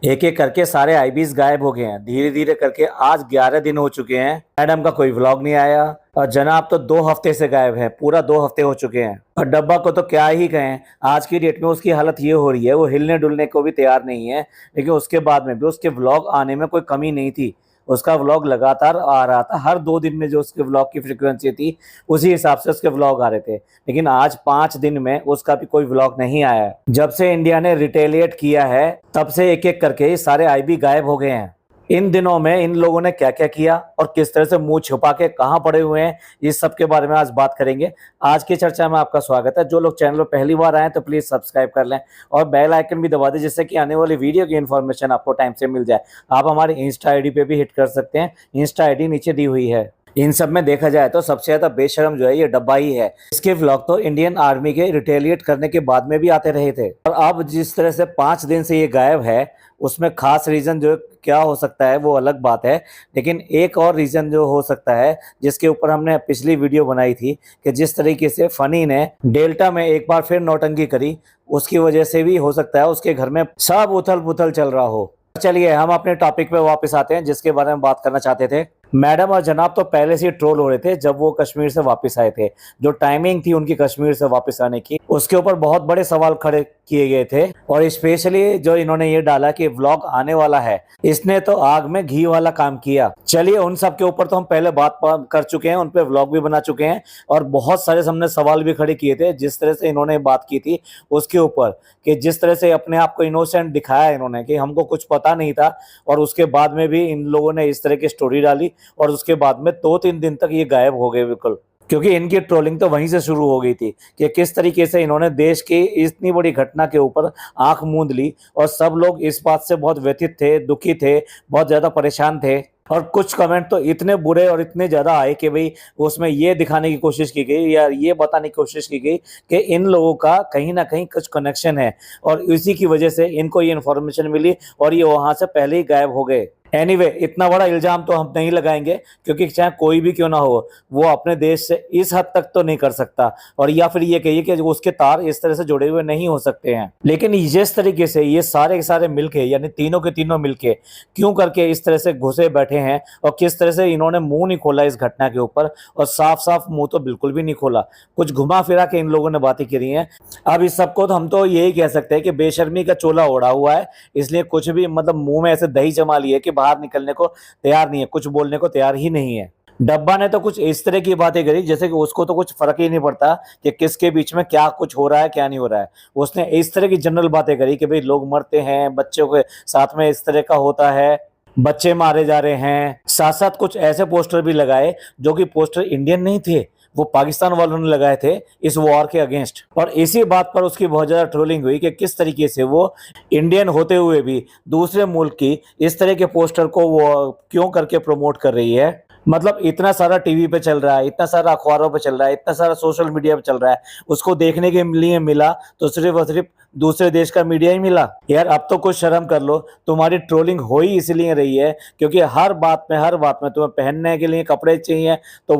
एक एक करके सारे आईबीज गायब हो गए हैं। धीरे धीरे करके आज 11 दिन हो चुके हैं, मैडम का कोई व्लॉग नहीं आया। और जनाब तो 2 हफ्ते से गायब है, पूरा 2 हफ्ते हो चुके हैं। और डब्बा को तो क्या ही कहें, आज की डेट में उसकी हालत ये हो रही है, वो हिलने डुलने को भी तैयार नहीं है। लेकिन उसके बाद में भी उसके व्लॉग आने में कोई कमी नहीं थी। उसका व्लॉग लगातार आ रहा था, हर 2 दिन में जो उसके व्लॉग की फ्रिक्वेंसी थी उसी हिसाब से उसके व्लॉग आ रहे थे। लेकिन आज 5 दिन में उसका भी कोई व्लॉग नहीं आया है। जब से इंडिया ने रिटेलिएट किया है तब से एक एक करके सारे आईबी गायब हो गए हैं। इन दिनों में इन लोगों ने क्या क्या किया और किस तरह से मुंह छुपा के कहां पड़े हुए हैं, इस सब के बारे में आज बात करेंगे। आज की चर्चा में आपका स्वागत है। जो लोग चैनल पर पहली बार आए तो प्लीज सब्सक्राइब कर लें और बेल आइकन भी दबा दें, जिससे कि आने वाली वीडियो की इन्फॉर्मेशन आपको टाइम से मिल जाए। आप हमारे इंस्टा आईडी पे भी हिट कर सकते हैं, इंस्टा आईडी नीचे दी हुई है। इन सब में देखा जाए तो सबसे ज्यादा बेशरम जो है ये डब्बा ही है। इसके व्लॉग तो इंडियन आर्मी के रिटेलिएट करने के बाद में भी आते रहे थे, और अब जिस तरह से 5 दिन से ये गायब है उसमें खास रीजन जो क्या हो सकता है वो अलग बात है। लेकिन एक और रीजन जो हो सकता है, जिसके ऊपर हमने पिछली वीडियो बनाई थी कि जिस तरीके से फनी ने डेल्टा में एक बार फिर नौटंकी करी, उसकी वजह से भी हो सकता है उसके घर में सब उथल पुथल चल रहा हो। चलिए हम अपने टॉपिक पे वापस आते हैं, जिसके बारे में बात करना चाहते थे। मैडम और जनाब तो पहले से ही ट्रोल हो रहे थे जब वो कश्मीर से वापस आए थे। जो टाइमिंग थी उनकी कश्मीर से वापस आने की, उसके ऊपर बहुत बड़े सवाल खड़े किए गए थे। और स्पेशली जो इन्होंने ये डाला कि व्लॉग आने वाला है, इसने तो आग में घी वाला काम किया। चलिए उन सब के ऊपर तो हम पहले बात कर चुके हैं, उन पे व्लॉग भी बना चुके हैं और बहुत सारे हमने सवाल भी खड़े किए थे। जिस तरह से इन्होंने बात की थी उसके ऊपर कि जिस तरह से अपने आप को इनोसेंट दिखाया इन्होंने कि हमको कुछ पता नहीं था, और उसके बाद में भी इन लोगों ने इस तरह की स्टोरी डाली और उसके बाद में 2-3 दिन तक ये गायब हो गए बिल्कुल। क्योंकि इनकी ट्रोलिंग तो वहीं से शुरू हो गई थी कि किस तरीके से इन्होंने देश की इतनी बड़ी घटना के ऊपर आंख मूंद ली, और सब लोग इस बात से बहुत व्यथित थे, दुखी थे, बहुत ज्यादा परेशान थे। और कुछ कमेंट तो इतने बुरे और इतने ज्यादा आए कि भाई उसमें ये दिखाने की कोशिश की गई या ये बताने की कोशिश की गई कि इन लोगों का कहीं ना कहीं कुछ कनेक्शन है, और इसी की वजह से इनको ये इन्फॉर्मेशन मिली और ये वहां से पहले ही गायब हो गए। एनीवे, इतना बड़ा इल्जाम तो हम नहीं लगाएंगे, क्योंकि चाहे कोई भी क्यों ना हो वो अपने देश से इस हद तक तो नहीं कर सकता, और या फिर ये कहिए कि उसके तार इस तरह से जुड़े हुए नहीं हो सकते हैं। लेकिन जिस तरीके से ये सारे के सारे मिलके, यानी तीनों के तीनों मिलके क्यों करके इस तरह से घुसे बैठे हैं, और किस तरह से इन्होंने मुंह नहीं खोला इस घटना के ऊपर, और साफ साफ मुंह तो बिल्कुल भी नहीं खोला, कुछ घुमा फिरा के इन लोगों ने बातें करी हैं। अब इस सबको तो हम तो यही कह सकते हैं कि बेशर्मी का चोला ओढ़ा हुआ है, इसलिए कुछ भी मतलब मुंह में ऐसे दही जमा लिए कि बाहर निकलने को तैयार नहीं है, कुछ बोलने को तैयार ही नहीं है। डब्बा ने तो कुछ इस तरह की बातें करी जैसे कि उसको तो कुछ फर्क ही नहीं पड़ता कि किसके बीच में क्या कुछ हो रहा है क्या नहीं हो रहा है। उसने इस तरह की जनरल बातें करी कि भाई लोग मरते हैं, बच्चों के साथ में इस तरह का होता है, बच्चे मारे जा रहे हैं। साथ साथ कुछ ऐसे पोस्टर भी लगाए जो कि पोस्टर इंडियन नहीं थे, वो पाकिस्तान वालों ने लगाए थे इस वॉर के अगेंस्ट। और इसी बात पर उसकी बहुत ज्यादा ट्रोलिंग हुई कि किस तरीके से वो इंडियन होते हुए भी दूसरे मुल्क की इस तरह के पोस्टर को वो क्यों करके प्रमोट कर रही है। मतलब इतना सारा टीवी पे चल रहा है, इतना सारा अखबारों पे चल रहा है, इतना सारा सोशल मीडिया पे चल रहा है, उसको देखने के लिए मिला तो सिर्फ और सिर्फ दूसरे देश का मीडिया ही मिला। यार अब तो कुछ शर्म कर लो। तुम्हारी ट्रोलिंग हो ही इसलिए रही है क्योंकि हर बात में तुम्हें पहनने के लिए कपड़े चाहिए, तो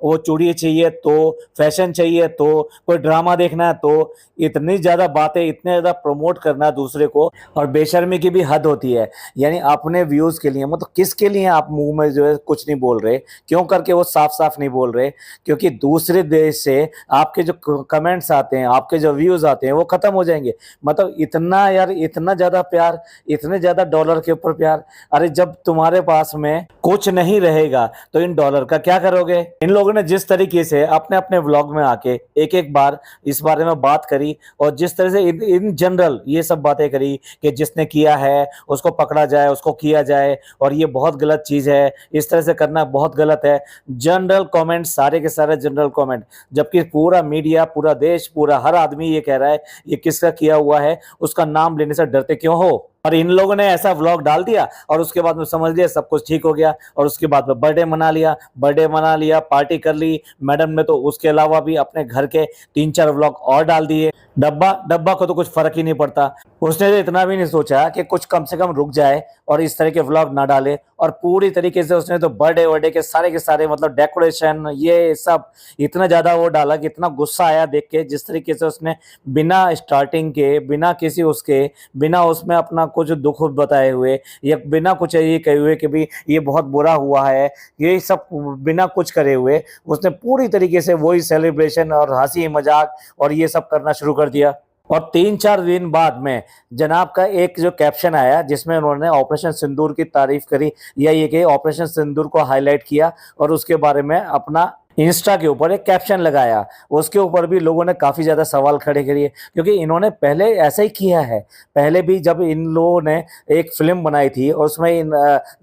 वो चूड़ी चाहिए, तो फैशन चाहिए, तो कोई ड्रामा देखना है, तो इतनी ज्यादा बातें, इतने ज्यादा प्रमोट करना दूसरे को। और बेशर्मी की भी हद होती है, यानी अपने व्यूज के लिए, मतलब किसके लिए आप मुंह में जो है कुछ नहीं बोल रहे, क्यों करके वो साफ साफ नहीं बोल रहे, क्योंकि दूसरे देश से आपके जो कमेंट्स आते हैं, आपके जो व्यूज आते हैं वो खत्म हो जाएंगे। मतलब इतना यार, इतना ज्यादा प्यार, इतने ज्यादा डॉलर के ऊपर प्यार। अरे जब तुम्हारे पास में कुछ नहीं रहेगा तो इन डॉलर का क्या करोगे। इन लोगों ने जिस तरीके से अपने अपने व्लॉग में आके एक एक बार इस बारे में बात करी, और जिस तरह से इन जनरल ये सब बातें करी कि जिसने किया है उसको पकड़ा जाए, उसको किया जाए, और ये बहुत गलत चीज है, इस तरह से करना बहुत गलत है। जनरल कमेंट, सारे के सारे जनरल कमेंट, जबकि पूरा मीडिया, पूरा देश, पूरा हर आदमी ये कह रहा है ये किसका किया हुआ है, उसका नाम लेने से डरते क्यों हो। और इन लोगों ने ऐसा व्लॉग डाल दिया और उसके बाद में समझ लिया सब कुछ ठीक हो गया, और उसके बाद में बर्थडे मना लिया, पार्टी कर ली। मैडम ने तो उसके अलावा भी अपने घर के 3-4 व्लॉग और डाल दिए। डब्बा डब्बा को तो कुछ फर्क ही नहीं पड़ता। उसने तो इतना भी नहीं सोचा कि कुछ कम से कम रुक जाए और इस तरह के व्लॉग ना डाले, और पूरी तरीके से उसने तो बर्थडे वर्डे के सारे मतलब डेकोरेशन ये सब इतना ज्यादा वो डाला कि इतना गुस्सा आया देख के, जिस तरीके से उसने बिना स्टार्टिंग के, बिना किसी उसके, बिना उसमें अपना कुछ दुख बताए हुए या बिना कुछ ये कहे हुए कि भी ये बहुत बुरा हुआ है, ये सब बिना कुछ करे हुए उसने पूरी तरीके से वही सेलिब्रेशन और हंसी मजाक और ये सब करना शुरू कर दिया। और 3-4 दिन बाद में जनाब का एक जो कैप्शन आया जिसमें उन्होंने ऑपरेशन सिंदूर की तारीफ करी, या ये कि ऑपरेशन सिंदूर को हाईलाइट किया और उसके बारे में अपना इंस्टा के ऊपर एक कैप्शन लगाया। उसके ऊपर भी लोगों ने काफी ज्यादा सवाल खड़े किए, क्योंकि इन्होंने पहले ऐसा ही किया है। पहले भी जब इन लोगों ने एक फिल्म बनाई थी और उसमें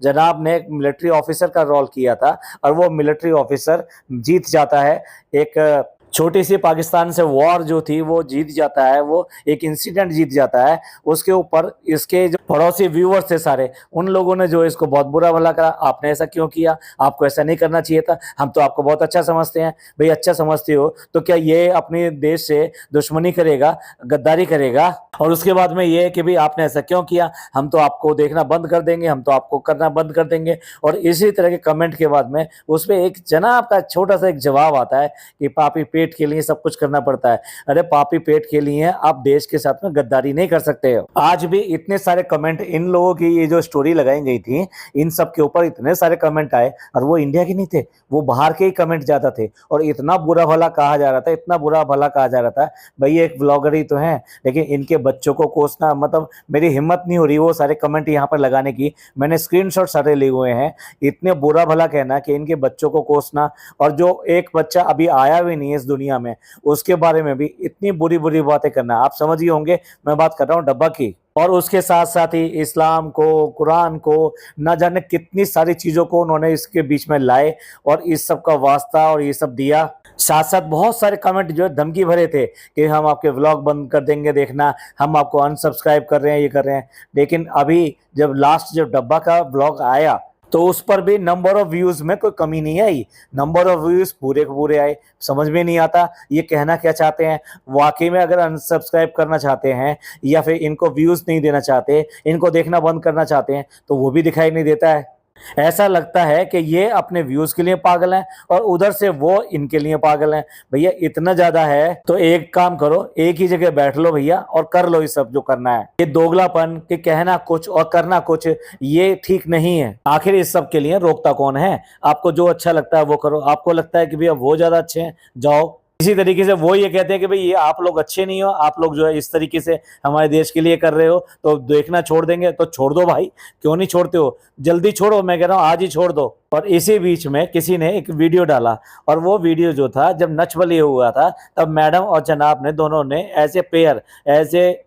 जनाब ने एक मिलिट्री ऑफिसर का रोल किया था, और वो मिलिट्री ऑफिसर जीत जाता है, एक छोटी सी पाकिस्तान से वॉर जो थी वो जीत जाता है, वो एक इंसिडेंट जीत जाता है। उसके ऊपर इसके जो पड़ोसी व्यूअर्स थे सारे, उन लोगों ने जो इसको बहुत बुरा भला करा, आपने ऐसा क्यों किया, आपको ऐसा नहीं करना चाहिए था, हम तो आपको बहुत अच्छा समझते हैं। भाई अच्छा समझते हो तो क्या ये अपने देश से दुश्मनी करेगा, गद्दारी करेगा, और उसके बाद में ये कि भाई आपने ऐसा क्यों किया, हम तो आपको देखना बंद कर देंगे, हम तो आपको करना बंद कर देंगे। और इसी तरह के कमेंट के बाद में उस पर एक जनाब का छोटा सा एक जवाब आता है कि पापी पेट के लिए सब कुछ करना पड़ता है। अरे पापी पेट के लिए आप देश के साथ में गद्दारी नहीं कर सकते हो। आज भी इतने सारे कमेंट इन लोगों की ये जो स्टोरी लगाई गई थी, इन सब के ऊपर इतने सारे कमेंट आए, और वो इंडिया के नहीं थे, वो बाहर के ही कमेंट ज्यादा थे, और इतना बुरा भला कहा जा रहा था, इतना बुरा भला कहा जा रहा था। भाई एक ब्लॉगर ही तो है, लेकिन इनके बच्चों को कोसना, मतलब मेरी हिम्मत नहीं हो रही वो सारे कमेंट यहाँ पर लगाने की। मैंने स्क्रीनशॉट सारे लिए हुए हैं। इतने बुरा भला कहना कि इनके बच्चों को कोसना, और जो एक बच्चा अभी आया भी नहीं है इस दुनिया में, उसके बारे में भी इतनी बुरी बुरी बातें करना। आप समझ ही होंगे मैं बात कर रहा हूँ डब्बा की। और उसके साथ साथ ही इस्लाम को, कुरान को, ना जाने कितनी सारी चीजों को उन्होंने इसके बीच में लाए और इस सब का वास्ता और ये सब दिया। साथ साथ बहुत सारे कमेंट जो है धमकी भरे थे कि हम आपके व्लॉग बंद कर देंगे, देखना हम आपको अनसब्सक्राइब कर रहे हैं, ये कर रहे हैं। लेकिन अभी जब लास्ट जब डब्बा का व्लॉग आया तो उस पर भी नंबर ऑफ व्यूज में कोई कमी नहीं आई, नंबर ऑफ व्यूज पूरे के पूरे आए। समझ में नहीं आता ये कहना क्या चाहते हैं। वाकई में अगर अनसब्सक्राइब करना चाहते हैं या फिर इनको व्यूज नहीं देना चाहते, इनको देखना बंद करना चाहते हैं, तो वो भी दिखाई नहीं देता है। ऐसा लगता है कि ये अपने व्यूज के लिए पागल हैं और उधर से वो इनके लिए पागल हैं। भैया इतना ज्यादा है तो एक काम करो, एक ही जगह बैठ लो भैया और कर लो ये सब जो करना है। ये दोगलापन कि कहना कुछ और करना कुछ, ये ठीक नहीं है। आखिर इस सब के लिए रोकता कौन है। आपको जो अच्छा लगता है वो करो। आपको लगता है कि भैया वो ज्यादा अच्छे हैं, जाओ। इसी तरीके से वो ये कहते हैं कि भाई ये आप लोग अच्छे नहीं हो, आप लोग जो है इस तरीके से हमारे देश के लिए कर रहे हो तो देखना छोड़ देंगे, तो छोड़ दो भाई, क्यों नहीं छोड़ते हो, जल्दी छोड़ो, मैं कह रहा हूँ आज ही छोड़ दो। और इसी बीच में किसी ने एक वीडियो डाला, और वो वीडियो जो था जब नच बलिए हुआ था, तब मैडम और जनाब ने दोनों ने as a pair, as a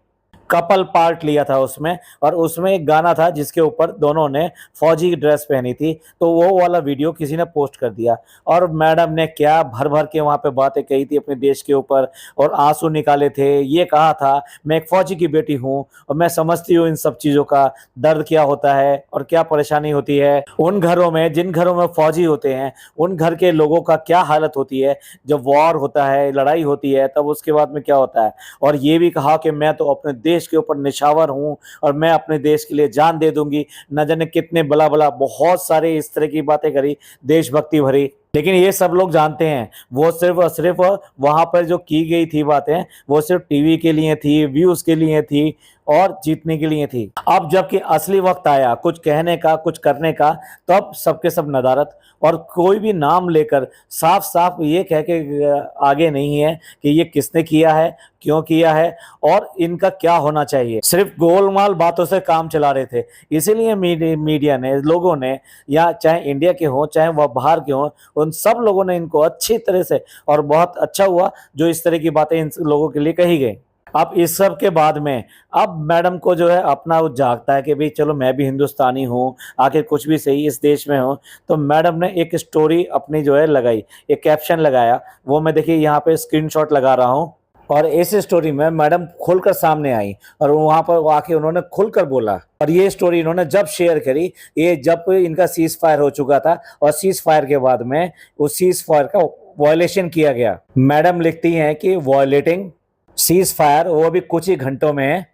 couple part लिया था उसमें, और उसमें एक गाना था जिसके ऊपर दोनों ने फौजी की ड्रेस पहनी थी। तो वो वाला वीडियो किसी ने पोस्ट कर दिया, और मैडम ने क्या भर भर के वहां पे बातें कही थी अपने देश के ऊपर, और आंसू निकाले थे। ये कहा था मैं एक फौजी की बेटी हूँ और मैं समझती हूँ इन सब चीजों का दर्द क्या होता है और क्या परेशानी होती है। उन घरों में, जिन घरों में फौजी होते हैं, उन घर के लोगों का क्या हालत होती है जब वॉर होता है, लड़ाई होती है, तब उसके बाद में क्या होता है। और ये भी कहा कि मैं तो अपने देश के ऊपर निछावर हूं और मैं अपने देश के लिए जान दे दूंगी। न जाने कितने बला बला बहुत सारे इस तरह की बातें करी, देशभक्ति भरी। लेकिन ये सब लोग जानते हैं वो सिर्फ और सिर्फ वहां पर जो की गई थी बातें, वो सिर्फ टीवी के लिए थी, व्यूज के लिए थी और जीतने के लिए थी। अब जबकि असली वक्त आया कुछ कहने का, कुछ करने का, तब सबके सब नदारत, और कोई भी नाम लेकर साफ साफ ये कह के आगे नहीं है कि ये किसने किया है, क्यों किया है और इनका क्या होना चाहिए। सिर्फ गोलमाल बातों से काम चला रहे थे। इसीलिए मीडिया ने, लोगों ने, या चाहे इंडिया के हों चाहे वह बाहर के हों, उन सब लोगों ने इनको अच्छी तरह से, और बहुत अच्छा हुआ जो इस तरह की बातें इन लोगों के लिए कही गई। अब इस सब के बाद में अब मैडम को जो है अपना वो जागता है कि भाई चलो मैं भी हिंदुस्तानी हूँ, आखिर कुछ भी सही इस देश में हूँ। तो मैडम ने एक स्टोरी अपनी जो है लगाई, एक कैप्शन लगाया, वो मैं देखिए यहाँ पे स्क्रीनशॉट लगा रहा हूँ। और इस स्टोरी में मैडम खुलकर सामने आई और वहां पर आके उन्होंने खुलकर बोला। और ये स्टोरी इन्होंने जब शेयर करी, ये जब इनका सीज फायर हो चुका था, और सीज फायर के बाद में उस सीज फायर का वायलेशन किया गया। मैडम लिखती हैं कि वायलेटिंग सीज फायर वो भी कुछ ही घंटों में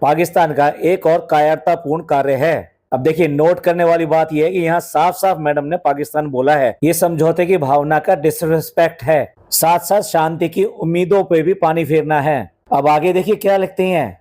पाकिस्तान का एक और कायरतापूर्ण कार्य है। अब देखिए, नोट करने वाली बात यह है कि यहाँ साफ साफ मैडम ने पाकिस्तान बोला है, ये समझौते की भावना का डिसरिस्पेक्ट है, साथ साथ शांति की उम्मीदों पे भी पानी फेरना है। अब आगे देखिए क्या लिखती हैं,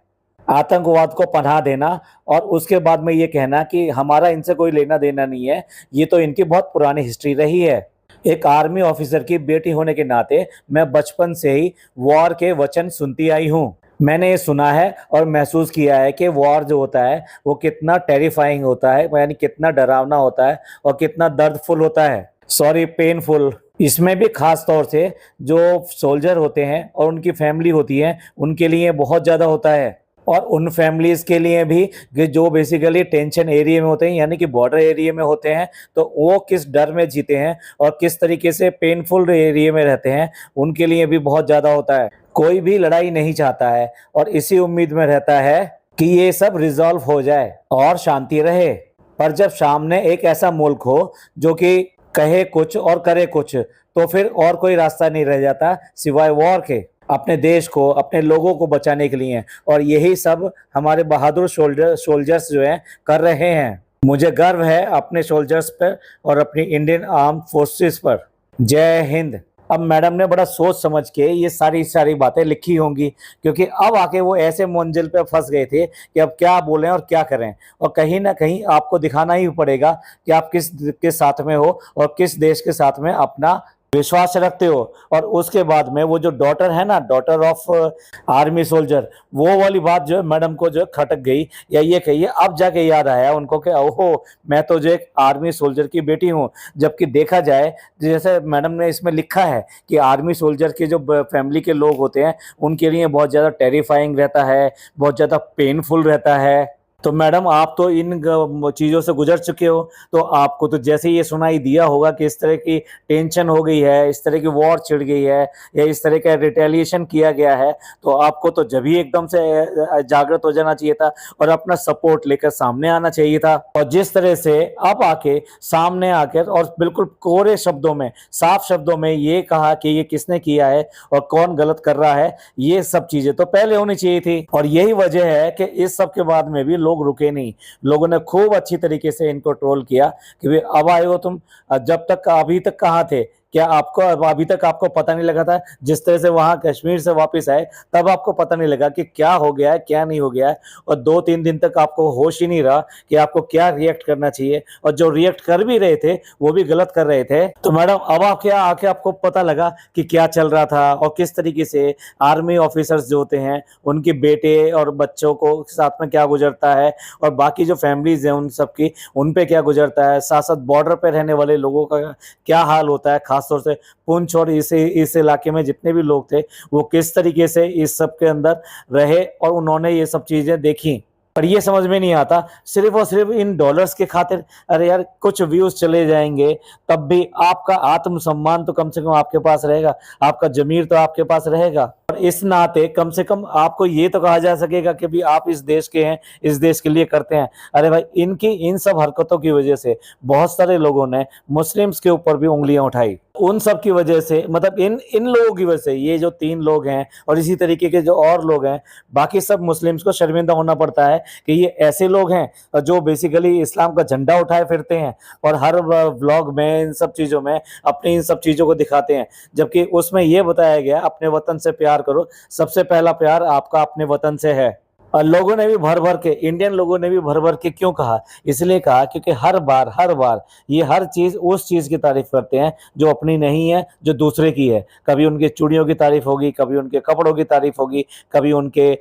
आतंकवाद को पनाह देना और उसके बाद में ये कहना कि हमारा इनसे कोई लेना देना नहीं है, ये तो इनकी बहुत पुरानी हिस्ट्री रही है। एक आर्मी ऑफिसर की बेटी होने के नाते मैं बचपन से ही वॉर के वचन सुनती आई हूँ। मैंने ये सुना है और महसूस किया है कि वॉर जो होता है वो कितना टेरिफाइंग होता है, यानी कितना डरावना होता है और कितना दर्दफुल होता है, सॉरी पेनफुल। इसमें भी खास तौर से जो सोल्जर होते हैं और उनकी फैमिली होती है उनके लिए बहुत ज़्यादा होता है, और उन फैमिलीज के लिए भी कि जो बेसिकली टेंशन एरिया में होते हैं, यानी कि बॉर्डर एरिया में होते हैं, तो वो किस डर में जीते हैं और किस तरीके से पेनफुल एरिया में रहते हैं, उनके लिए भी बहुत ज़्यादा होता है। कोई भी लड़ाई नहीं चाहता है और इसी उम्मीद में रहता है कि ये सब रिजॉल्व हो जाए और शांति रहे। पर जब सामने एक ऐसा मुल्क हो जो कि कहे कुछ और करे कुछ, तो फिर और कोई रास्ता नहीं रह जाता सिवाय वॉर के, अपने देश को, अपने लोगों को बचाने के लिए। और यही सब हमारे बहादुर सोल्जर्स जो हैं कर रहे हैं। मुझे गर्व है अपने सोल्जर्स पर और अपनी इंडियन आर्म फोर्सेस पर। जय हिंद। अब मैडम ने बड़ा सोच समझ के ये सारी बातें लिखी होंगी, क्योंकि अब आके वो ऐसे मंजिल पे फंस गए थे कि अब क्या बोलें और क्या करें, और कहीं ना कहीं आपको दिखाना ही पड़ेगा कि आप किस के साथ में हो और किस देश के साथ में अपना विश्वास रखते हो। और उसके बाद में वो जो डॉटर है ना, डॉटर ऑफ आर्मी सोल्जर, वो वाली बात जो है मैडम को जो खटक गई, या ये कहिए अब जाके याद आया उनको कि ओहो, मैं तो जो एक आर्मी सोल्जर की बेटी हूँ। जबकि देखा जाए, जैसे मैडम ने इसमें लिखा है कि आर्मी सोल्जर के जो फैमिली के लोग होते हैं उनके लिए बहुत ज़्यादा टेरिफाइंग रहता है, बहुत ज़्यादा पेनफुल रहता है। तो मैडम आप तो इन चीज़ों से गुजर चुके हो, तो आपको तो जैसे ये सुनाई दिया होगा कि इस तरह की टेंशन हो गई है, इस तरह की वॉर छिड़ गई है, या इस तरह का रिटेलिएशन किया गया है, तो आपको तो जब ही एकदम से जागृत हो जाना चाहिए था और अपना सपोर्ट लेकर सामने आना चाहिए था। और जिस तरह से अब आके सामने आकर और बिल्कुल कोरे शब्दों में, साफ शब्दों में ये कहा कि ये किसने किया है और कौन गलत कर रहा है, ये सब चीजें तो पहले होनी चाहिए थी। और यही वजह है कि इस सब के बाद में भी लोग रुके नहीं। लोगों ने खूब अच्छी तरीके से इनको ट्रोल किया कि भाई अब आए हो तुम, जब तक अभी तक कहाँ थे, क्या आपको अभी तक आपको पता नहीं लगा था? जिस तरह से वहां कश्मीर से वापस आए तब आपको पता नहीं लगा कि क्या हो गया है, क्या नहीं हो गया है, और 2-3 दिन तक आपको होश ही नहीं रहा कि आपको क्या रिएक्ट करना चाहिए, और जो रिएक्ट कर भी रहे थे वो भी गलत कर रहे थे। तो मैडम अब आके आपको पता लगा कि क्या चल रहा था और किस तरीके से आर्मी ऑफिसर्स जो होते हैं उनके बेटे और बच्चों को साथ में क्या गुजरता है, और बाकी जो फैमिलीज हैं उन सबकी, उन पे क्या गुजरता है, साथ साथ बॉर्डर पे रहने वाले लोगों का क्या हाल होता है, खासतौर से पुंछ और इस इलाके में जितने भी लोग थे वो किस तरीके से इस सब के अंदर रहे और उन्होंने ये सब चीजें देखी। पर ये समझ में नहीं आता, सिर्फ और सिर्फ इन डॉलर्स के खातिर, अरे यार कुछ व्यूज चले जाएंगे तब भी आपका आत्मसम्मान तो कम से कम आपके पास रहेगा, आपका जमीर तो आपके पास रहेगा, और इस नाते कम से कम आपको ये तो कहा जा सकेगा कि भी आप इस देश के हैं, इस देश के लिए करते हैं। अरे भाई, इनकी इन सब हरकतों की वजह से बहुत सारे लोगों ने मुस्लिम्स के ऊपर भी उंगलियां उठाई। उन सब की वजह से, मतलब इन लोगों की वजह से, ये जो 3 लोग हैं और इसी तरीके के जो और लोग हैं, बाकी सब मुस्लिम्स को शर्मिंदा होना पड़ता है कि ये ऐसे लोग हैं जो बेसिकली इस्लाम का झंडा उठाए फिरते हैं और हर व्लॉग में इन सब चीज़ों में अपनी इन सब चीज़ों को दिखाते हैं। जबकि उसमें यह बताया गया अपने वतन से प्यार करो, सबसे पहला प्यार आपका अपने वतन से है। और लोगों ने भी भर भर के, इंडियन लोगों ने भी भर भर के क्यों कहा? इसलिए कहा क्योंकि हर बार ये हर चीज उस चीज की तारीफ करते हैं जो अपनी नहीं है, जो दूसरे की है। कभी उनके चूड़ियों की तारीफ होगी, कभी उनके कपड़ों की तारीफ होगी, कभी उनके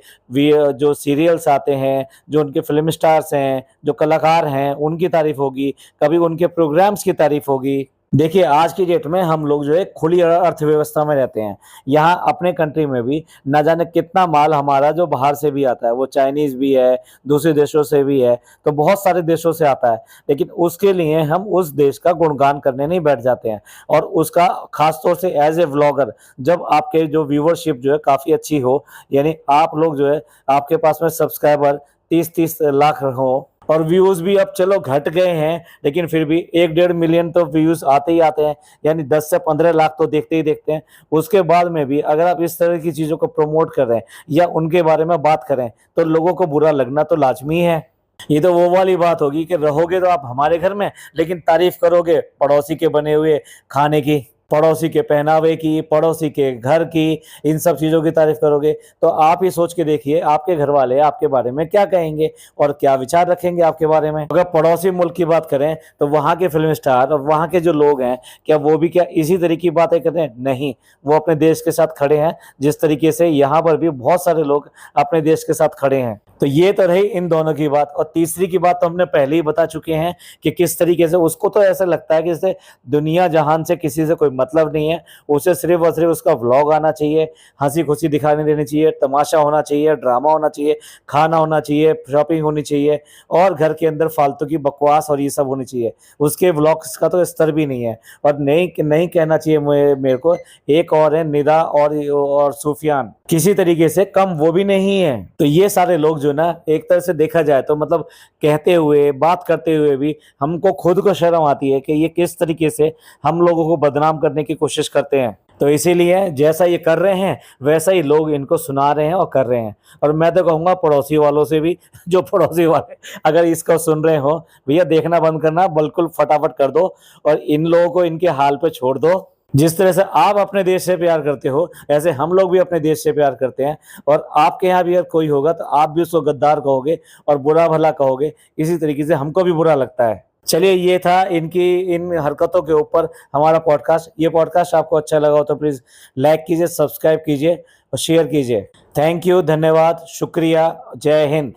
जो सीरियल्स आते हैं, जो उनके फिल्म स्टार्स हैं, जो कलाकार हैं, उनकी तारीफ होगी, कभी उनके प्रोग्राम्स की तारीफ होगी। देखिए, आज की डेट में हम लोग जो है खुली अर्थव्यवस्था में रहते हैं। यहाँ अपने कंट्री में भी ना जाने कितना माल हमारा जो बाहर से भी आता है, वो चाइनीज भी है, दूसरे देशों से भी है, तो बहुत सारे देशों से आता है। लेकिन उसके लिए हम उस देश का गुणगान करने नहीं बैठ जाते हैं, और उसका खासतौर से एज ए व्लॉगर, जब आपके जो व्यूवरशिप जो है काफ़ी अच्छी हो, यानी आप लोग जो है आपके पास में सब्सक्राइबर 30-30 लाख हो, और व्यूज भी अब चलो घट गए हैं, लेकिन फिर भी 1-1.5 मिलियन तो व्यूज आते ही आते हैं, यानी 10 से 15 लाख तो देखते ही देखते हैं। उसके बाद में भी अगर आप इस तरह की चीजों को प्रमोट कर रहे हैं या उनके बारे में बात करें तो लोगों को बुरा लगना तो लाजमी है। ये तो वो वाली बात होगी कि रहोगे तो आप हमारे घर में, लेकिन तारीफ करोगे पड़ोसी के बने हुए खाने की, पड़ोसी के पहनावे की, पड़ोसी के घर की, इन सब चीजों की तारीफ करोगे। तो आप ही सोच के देखिए आपके घर वाले आपके बारे में क्या कहेंगे और क्या विचार रखेंगे आपके बारे में। अगर पड़ोसी मुल्क की बात करें तो वहां के फिल्म स्टार और वहां के जो लोग हैं, क्या वो भी क्या इसी तरह की बातें करते हैं? नहीं, वो अपने देश के साथ खड़े हैं जिस तरीके से यहाँ पर भी बहुत सारे लोग अपने देश के साथ खड़े हैं। तो ये तो रही इन दोनों की बात। और तीसरी की बात तो हमने पहले ही बता चुके हैं कि किस तरीके से उसको तो ऐसा लगता है कि जैसे दुनिया जहान से किसी से कोई मतलब नहीं है, उसे सिर्फ और सिर्फ उसका व्लॉग आना चाहिए, हंसी खुशी दिखाने देनी चाहिए, तमाशा होना चाहिए, ड्रामा होना चाहिए, खाना होना चाहिए, शॉपिंग होनी चाहिए और घर के अंदर फालतू की बकवास और ये सब होनी चाहिए। उसके व्लॉग्स का तो स्तर भी नहीं है। और नहीं नहीं कहना चाहिए मेरे को, एक और है निदा और सुफियान, किसी तरीके से कम वो भी नहीं है। तो ये सारे लोग जो ना, एक तरह से देखा जाए तो मतलब कहते हुए बात करते हुए भी हमको खुद को शर्म आती है कि ये किस तरीके से हम लोगों को बदनाम करने की कोशिश करते हैं। तो इसीलिए जैसा ये कर रहे हैं वैसा ही लोग इनको सुना रहे हैं और कर रहे हैं। और मैं तो कहूँगा पड़ोसी वालों से भी, जो पड़ोसी वाले अगर इसको सुन रहे हो, भैया देखना बंद करना, बिल्कुल फटाफट कर दो और इन लोगों को इनके हाल पे छोड़ दो। जिस तरह से आप अपने देश से प्यार करते हो, ऐसे हम लोग भी अपने देश से प्यार करते हैं। और आपके यहाँ भी अगर कोई होगा तो आप भी उसको गद्दार कहोगे और बुरा भला कहोगे, इसी तरीके से हमको भी बुरा लगता है। चलिए, ये था इनकी इन हरकतों के ऊपर हमारा पॉडकास्ट। ये पॉडकास्ट आपको अच्छा लगा हो तो प्लीज़ लाइक कीजिए, सब्सक्राइब कीजिए और शेयर कीजिए। थैंक यू, धन्यवाद, शुक्रिया, जय हिंद।